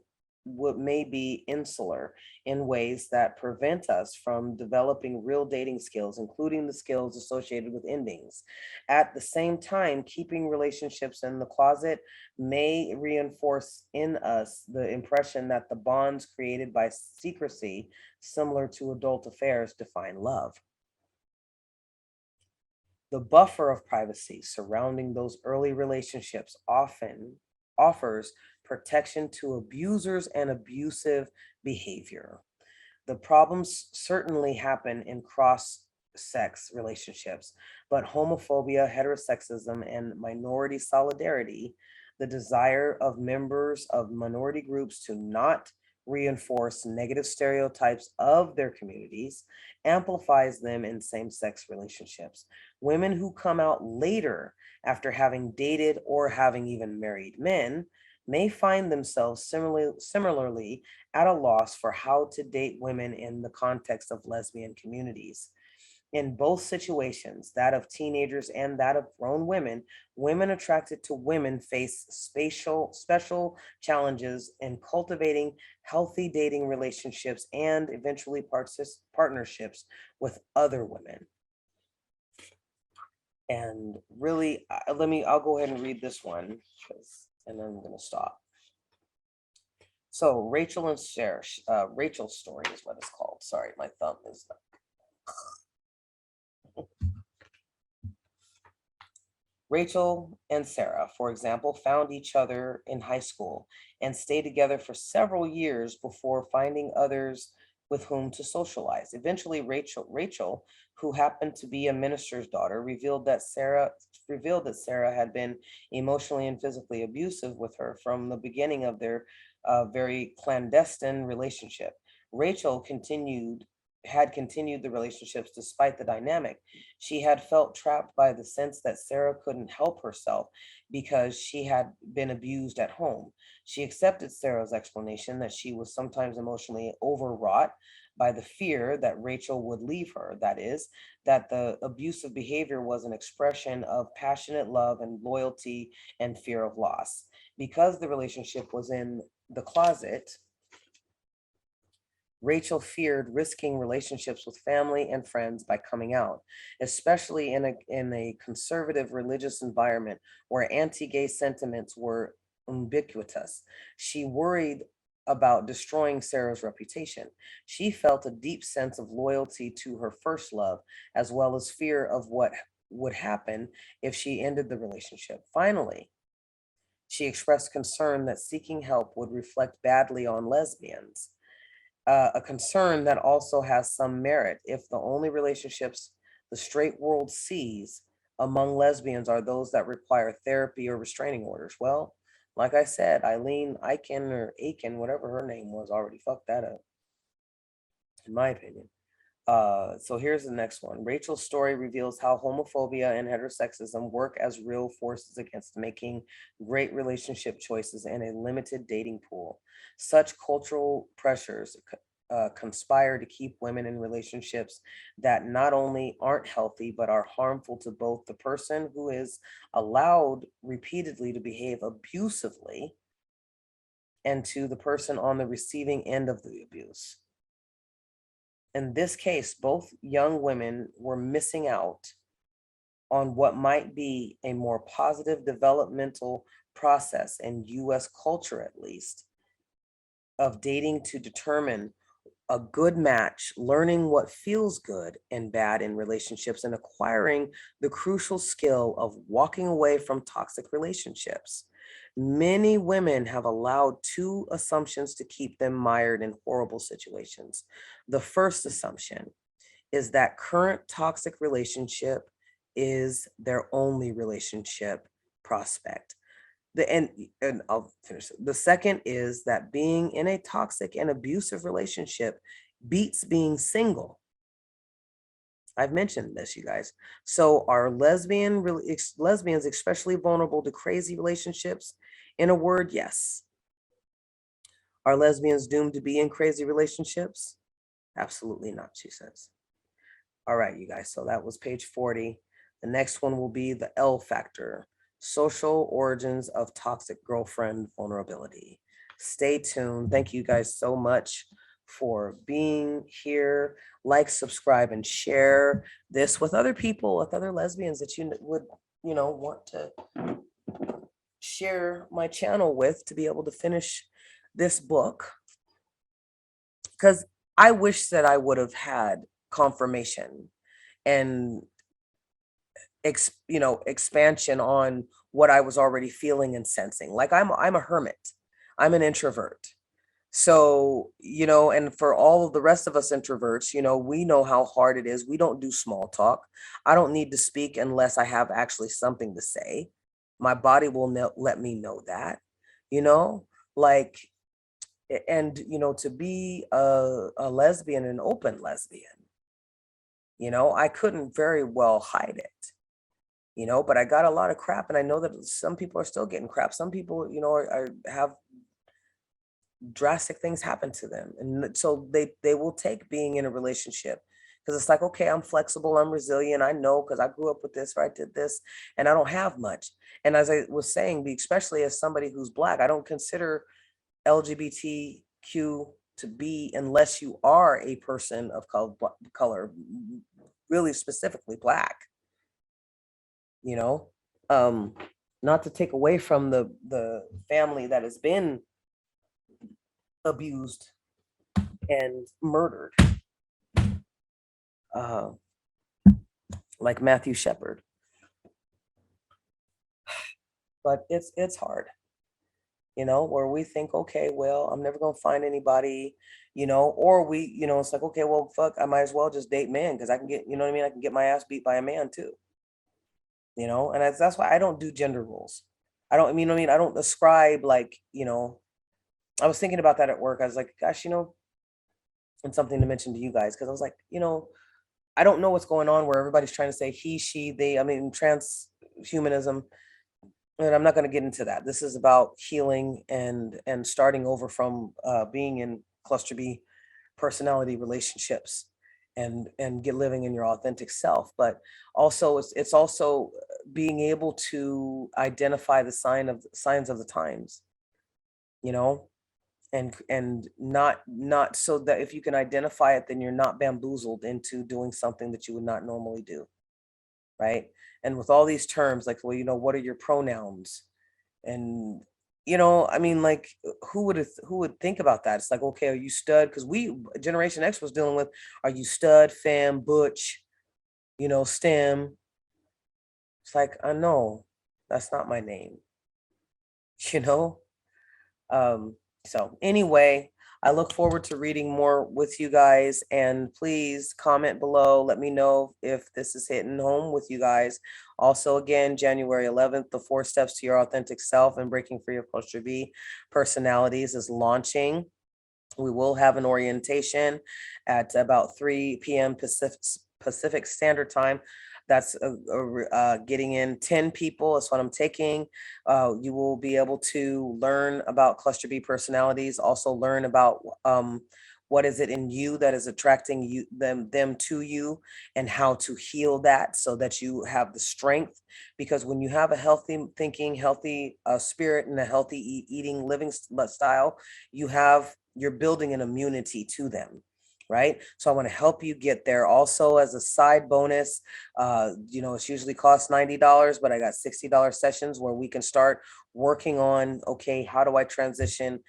what may be insular in ways that prevent us from developing real dating skills, including the skills associated with endings. At the same time, keeping relationships in the closet may reinforce in us the impression that the bonds created by secrecy, similar to adult affairs, define love. The buffer of privacy surrounding those early relationships often offers protection to abusers and abusive behavior. The problems certainly happen in cross sex relationships, but homophobia, heterosexism, and minority solidarity, the desire of members of minority groups to not reinforce negative stereotypes of their communities, amplifies them in same sex relationships. Women who come out later after having dated or having even married men may find themselves similarly at a loss for how to date women in the context of lesbian communities. In both situations, that of teenagers and that of grown women, women attracted to women face special challenges in cultivating healthy dating relationships and eventually partnerships with other women. And really, I'll go ahead and read this one, and then I'm going to stop. So Rachel and Sarah, Rachel's story is what it's called. Sorry, my thumb is. Rachel and Sarah, for example, found each other in high school and stayed together for several years before finding others with whom to socialize. Eventually, Rachel, who happened to be a minister's daughter, revealed that Sarah had been emotionally and physically abusive with her from the beginning of their very clandestine relationship. Rachel had continued the relationships despite the dynamic. She had felt trapped by the sense that Sarah couldn't help herself because she had been abused at home. She accepted Sarah's explanation that she was sometimes emotionally overwrought by the fear that Rachel would leave her. That is, that the abusive behavior was an expression of passionate love and loyalty and fear of loss. Because the relationship was in the closet, Rachel feared risking relationships with family and friends by coming out, especially in a conservative religious environment where anti-gay sentiments were ubiquitous. She worried about destroying Sarah's reputation. She felt a deep sense of loyalty to her first love, as well as fear of what would happen if she ended the relationship. Finally, she expressed concern that seeking help would reflect badly on lesbians, a concern that also has some merit if the only relationships the straight world sees among lesbians are those that require therapy or restraining orders. Well, like I said, Eileen Eichen or Aiken, whatever her name was, already fucked that up, in my opinion. So here's the next one. Rachel's story reveals how homophobia and heterosexism work as real forces against making great relationship choices in a limited dating pool. Such cultural pressures conspire to keep women in relationships that not only aren't healthy, but are harmful to both the person who is allowed repeatedly to behave abusively and to the person on the receiving end of the abuse. In this case, both young women were missing out on what might be a more positive developmental process in US culture, at least, of dating to determine a good match, learning what feels good and bad in relationships, and acquiring the crucial skill of walking away from toxic relationships. Many women have allowed two assumptions to keep them mired in horrible situations. The first assumption is that current toxic relationship is their only relationship prospect. And I'll finish. The second is that being in a toxic and abusive relationship beats being single. I've mentioned this, you guys. So are lesbians especially vulnerable to crazy relationships? In a word, yes. Are lesbians doomed to be in crazy relationships? Absolutely not, she says. All right, you guys. So that was page 40. The next one will be the L factor, social origins of toxic girlfriend vulnerability. Stay tuned. Thank you guys so much for being here. Like, subscribe, and share this with other people, with other lesbians that you would, want to share my channel with, to be able to finish this book. Because I wish that I would have had confirmation and expansion on what I was already feeling and sensing. Like I'm a hermit. I'm an introvert. So, and for all of the rest of us introverts, we know how hard it is. We don't do small talk. I don't need to speak unless I have actually something to say. My body will let me know that, you know, like, and, to be a lesbian, an open lesbian, I couldn't very well hide it, but I got a lot of crap, and I know that some people are still getting crap. Some people, have drastic things happen to them, and so they will take being in a relationship, because it's like, okay, I'm flexible, I'm resilient, I know, because I grew up with this, or I did this, and I don't have much. And as I was saying, especially as somebody who's Black, I don't consider LGBTQ to be, unless you are a person of color, really specifically Black, you know not to take away from the family that has been abused and murdered, uh like Matthew Shepard. But it's hard, where we think, okay, well, I'm never gonna find anybody, or we, it's like, okay, well, fuck, I might as well just date men, because I can get, what I mean, I can get my ass beat by a man too, and that's why I don't do gender rules. I don't, I don't ascribe, like, I was thinking about that at work. I was like, gosh, and something to mention to you guys, because I was like, I don't know what's going on where everybody's trying to say he, she, they, transhumanism, and I'm not going to get into that. This is about healing and starting over from being in cluster B personality relationships, and get living in your authentic self. But also it's also being able to identify the signs of the times, you know, and not so that if you can identify it, then you're not bamboozled into doing something that you would not normally do, right? And with all these terms, like, well, what are your pronouns? And like, who would think about that? It's like, okay, are you stud? Because we, Generation X, was dealing with, are you stud, femme, butch, stem? It's like, I know that's not my name, you know. So anyway, I look forward to reading more with you guys, and please comment below. Let me know if this is hitting home with you guys. Also, again, January 11th, the 4 Steps to Your Authentic Self and Breaking Free of Cluster B Personalities is launching. We will have an orientation at about 3 p.m. Pacific Standard Time. That's getting in 10 people. That's what I'm taking. You will be able to learn about cluster B personalities, also learn about what is it in you that is attracting them to you, and how to heal that so that you have the strength. Because when you have a healthy thinking, healthy spirit, and a healthy eating, living style, you're building an immunity to them, right? So I want to help you get there. Also, as a side bonus, it's usually costs $90, but I got $60 sessions where we can start working on, okay, how do I transition,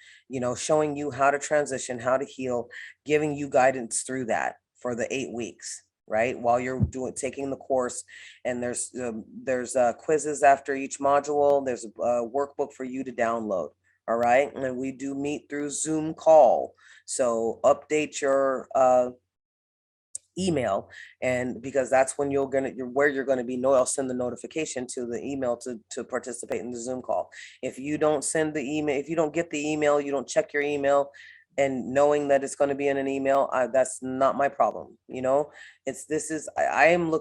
showing you how to transition, how to heal, giving you guidance through that for the 8 weeks, right? While you're taking the course. And there's quizzes after each module. There's a workbook for you to download. All right. And we do meet through Zoom call. So update your email, and because that's when you're going to be. No, I'll send the notification to the email to participate in the Zoom call. If you don't send the email, if you don't get the email, you don't check your email, and knowing that it's going to be in an email, that's not my problem. This is, I am looking